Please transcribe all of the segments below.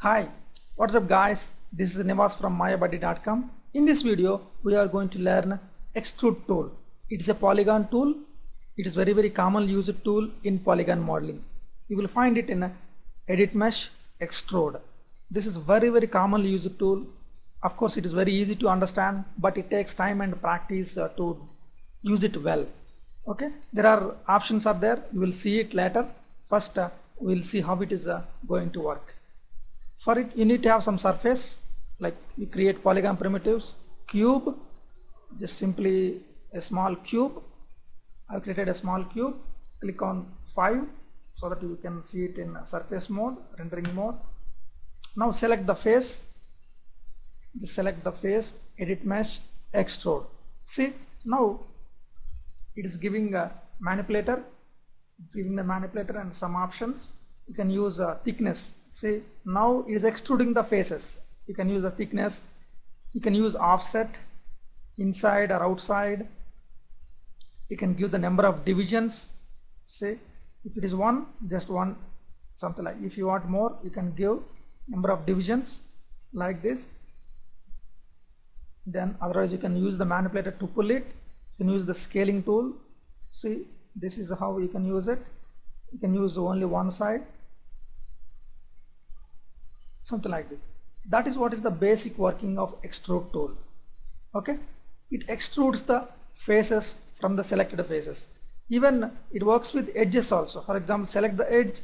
Hi, what's up guys? This is Nivas from MayaBuddy.com. In this video, we are going to learn Extrude tool. It is a polygon tool. It is very commonly used tool in polygon modeling. You will find it in Edit Mesh Extrude. This is very commonly used tool. Of course, it is very easy to understand, but it takes time and practice to use it well. Okay, there are options are there. You will see it later. First, we will see how it is going to work. For it, you need to have some surface, like you create polygon primitives, cube, just simply a small cube. I've created a small cube. Click on 5 so that you can see it in surface mode, rendering mode. Now select the face. Just select the face, Edit Mesh, Extrude. See, now it is giving a manipulator. It's giving the manipulator and some options. You can use thickness. See, now it is extruding the faces. You can use the thickness. You can use offset, inside or outside. You can give the number of divisions. See, if it is one, just one, something like. If you want more, you can give number of divisions like this. Then otherwise you can use the manipulator to pull it. You can use the scaling tool. See, this is how you can use it. You can use only one side, something like this. That is what is the basic working of Extrude tool. Okay, it extrudes the faces from the selected faces. Even it works with edges also. For example, select the edge,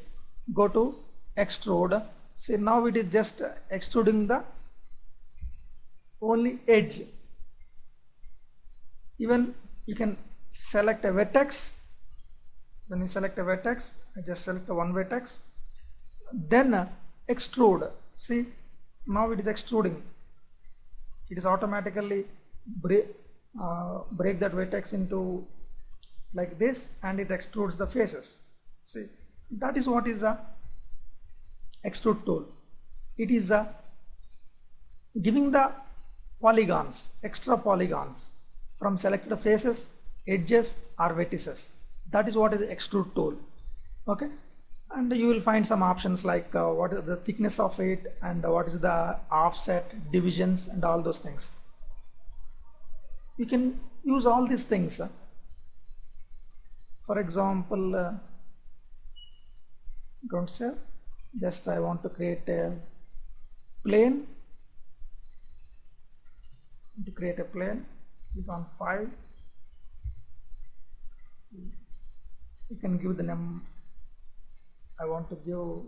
go to Extrude. See, now it is just extruding the only edge. Even you can select a vertex. When you select a vertex, I just select one vertex, then extrude. See, now it is extruding. It is automatically break that vertex into like this, and it extrudes the faces. See, that is what is a extrude tool. It is giving the polygons, extra polygons from selected faces, edges or vertices. That is what is Extrude tool. Okay, and you will find some options like what is the thickness of it and what is the offset, divisions and all those things. You can use all these things. For example, don't say, just I want to create a plane. To create a plane, click on 5. You can give the name. I want to give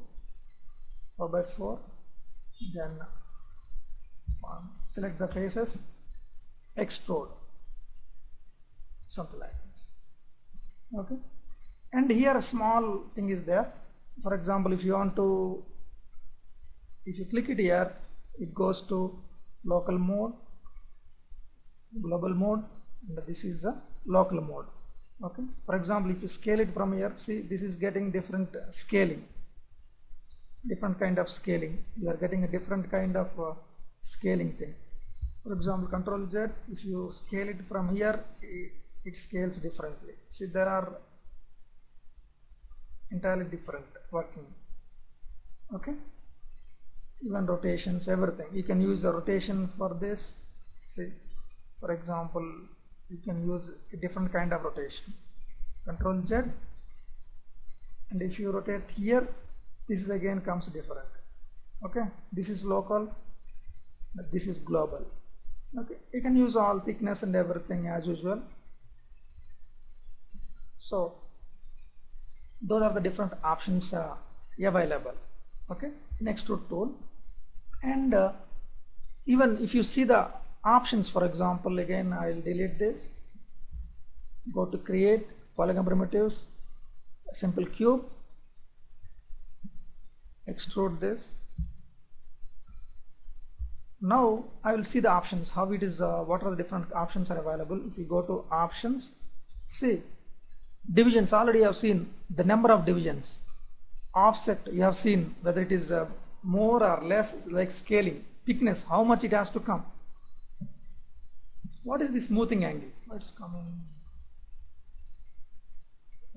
4x4. Then select the faces, extrude, something like this. Okay, and here a small thing is there. For example, if you want to, if you click it here, it goes to local mode, global mode, and this is a local mode. Okay, for example, if you scale it from here, see, this is getting different scaling, different kind of scaling. You are getting a different kind of scaling thing. For example, Control Z, if you scale it from here, it scales differently. See, there are entirely different working. Okay, even rotations, everything. You can use the rotation for this. See, for example, you can use a different kind of rotation. Control Z, and if you rotate here, this is again comes different. Okay, this is local, but this is global. Okay, you can use all thickness and everything as usual. So those are the different options available. Okay, next to tool, and even if you see the options, for example, again I will delete this, go to create polygon primitives, simple cube, extrude this. Now I will see the options, how it is, what are the different options are available. If you go to options, see, divisions, already you have seen the number of divisions. Offset, you have seen whether it is more or less, like scaling, thickness, how much it has to come. What is the smoothing angle? It's coming.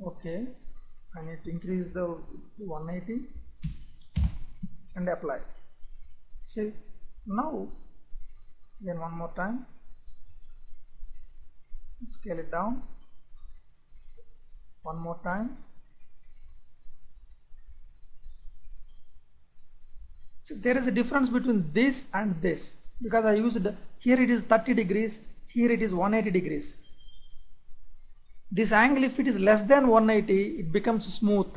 Okay, I need to increase the 180 and apply. See, now again one more time, scale it down, one more time. See, there is a difference between this and this, because I used, here it is 30 degrees, here it is 180 degrees. This angle, if it is less than 180, it becomes smooth.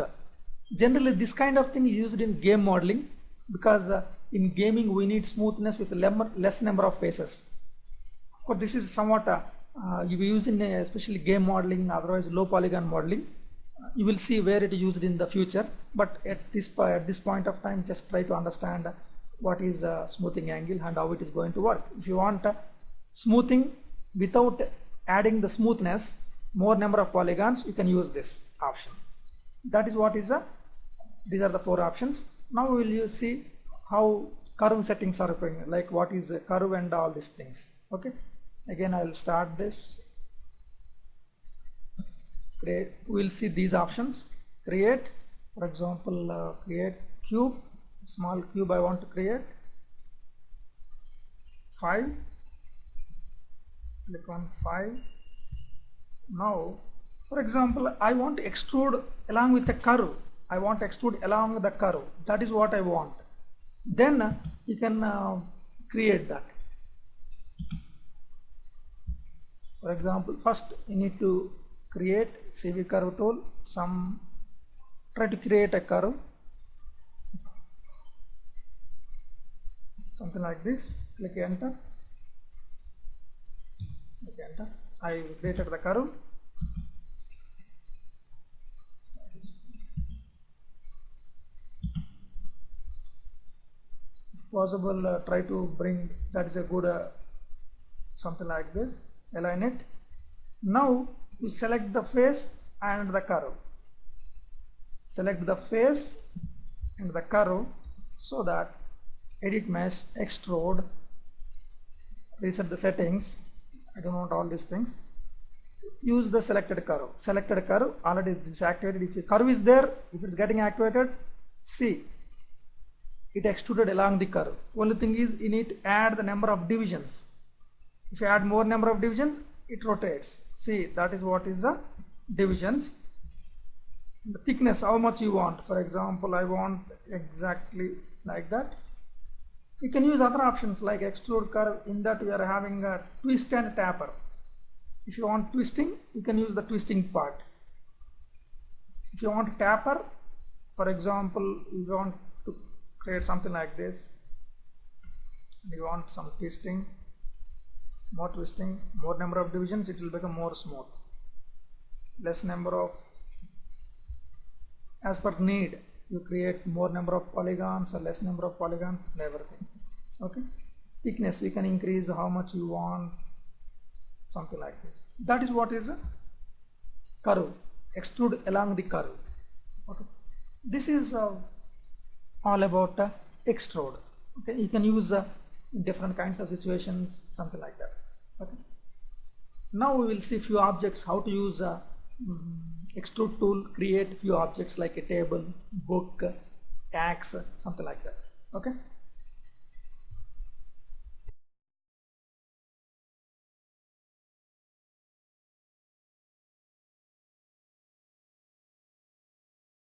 Generally this kind of thing is used in game modeling, because in gaming we need smoothness with less number of faces. Of course, this is somewhat you use in especially game modeling, otherwise low polygon modeling. You will see where it is used in the future, but at this point of time, just try to understand what is smoothing angle and how it is going to work. If you want smoothing without adding the smoothness, more number of polygons, you can use this option. That is what is these are the 4 options. Now we will see how curve settings are appearing, like what is a curve and all these things. Okay, again I will start this. Create, we will see these options. Create, for example, create cube, small cube I want to create. 5, click on 5. Now, for example, I want to extrude along with the curve. I want to extrude along the curve. That is what I want. Then you can create that. For example, first you need to create CV curve tool. Try to create a curve, something like this. Click enter. Click enter. I created the curve. If possible, try to bring, that is a good something like this. Align it. Now you select the face and the curve. Select the face and the curve, so that edit mesh, extrude, reset the settings. I don't want all these things. Use the selected curve. Selected curve, already this is activated. If the curve is there, if it's getting activated, see, it extruded along the curve. Only thing is, you need to add the number of divisions. If you add more number of divisions, it rotates. See, that is what is the divisions. The thickness, how much you want. For example, I want exactly like that. You can use other options like extrude curve. In that we are having a twist and taper. If you want twisting, you can use the twisting part. If you want taper, for example, you want to create something like this. You want some twisting, more number of divisions, it will become more smooth. Less number of, as per need, you create more number of polygons or less number of polygons and everything. Okay, thickness you can increase how much you want, something like this. That is what is a curve. Extrude along the curve. Okay, this is all about extrude. Okay, you can use different kinds of situations, something like that. Okay, now we will see few objects, how to use extrude tool, create few objects like a table, book, tags, something like that. Okay.